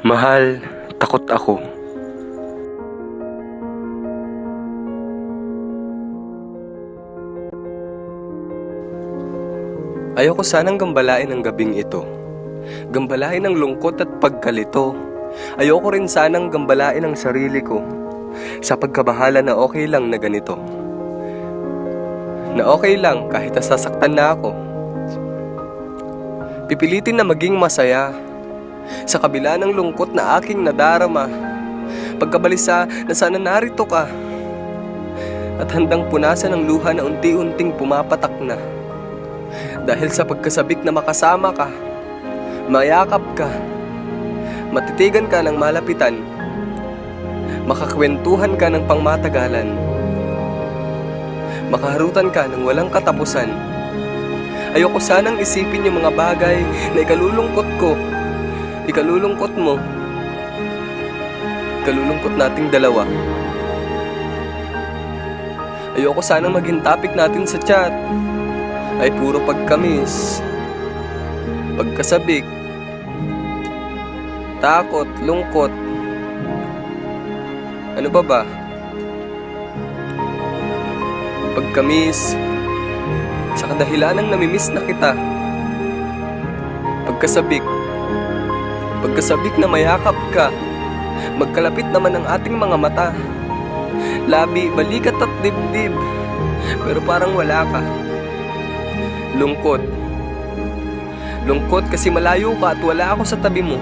Mahal, takot ako. Ayoko sanang gambalain ang gabing ito. Gambalain ang lungkot at pagkalito. Ayoko rin sanang gambalain ang sarili ko sa pagkabahala na okay lang na ganito. Na okay lang kahit nasasaktan na ako. Pipilitin na maging masaya sa kabila ng lungkot na aking nadarama. Pagkabalisa na sana narito ka at handang punasan ang luha na unti-unting pumapatak na. Dahil sa pagkasabik na makasama ka, mayakap ka, matitigan ka ng malapitan, makakwentuhan ka ng pangmatagalan, makaharutan ka ng walang katapusan. Ayoko sanang isipin yung mga bagay na ikalulungkot ko, ikalulungkot mo, ikalulungkot nating dalawa. Ayoko sanang maging topic natin sa chat ay puro pagkamis, pagkasabik, takot, lungkot. Ano ba? Pagkamis, sa kadahilanang namimiss na kita. Pagkasabik na mayakap ka. Magkalapit naman ang ating mga mata. Labi, balikat at dibdib, pero parang wala ka. Lungkot kasi malayo ka at wala ako sa tabi mo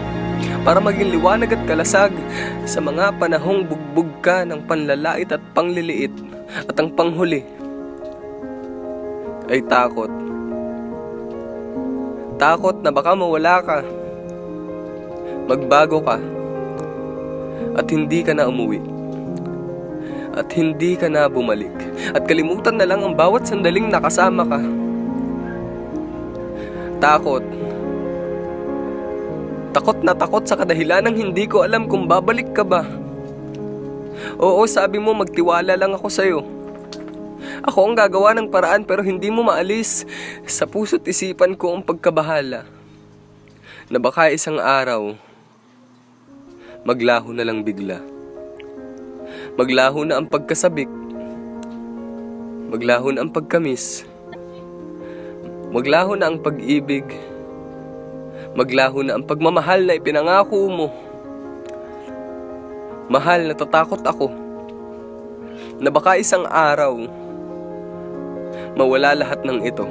para maging liwanag at kalasag sa mga panahong bugbog ka ng panlalait at pangliliit. At ang panghuli ay takot. Takot na baka mawala ka, magbago ka, at hindi ka na umuwi, at hindi ka na bumalik, at kalimutan na lang ang bawat sandaling nakasama ka. Takot na takot sa kadahilanang hindi ko alam kung babalik ka ba. Oo, sabi mo magtiwala lang ako sa'yo. Ako ang gagawa ng paraan pero hindi mo maalis sa puso't isipan ko ang pagkabahala na baka isang araw maglaho na lang bigla. Maglaho na ang pagkasabik, maglaho na ang pagkamis, maglaho na ang pag-ibig, maglaho na ang pagmamahal na ipinangako mo. Mahal, natatakot ako na baka isang araw mawala lahat ng ito.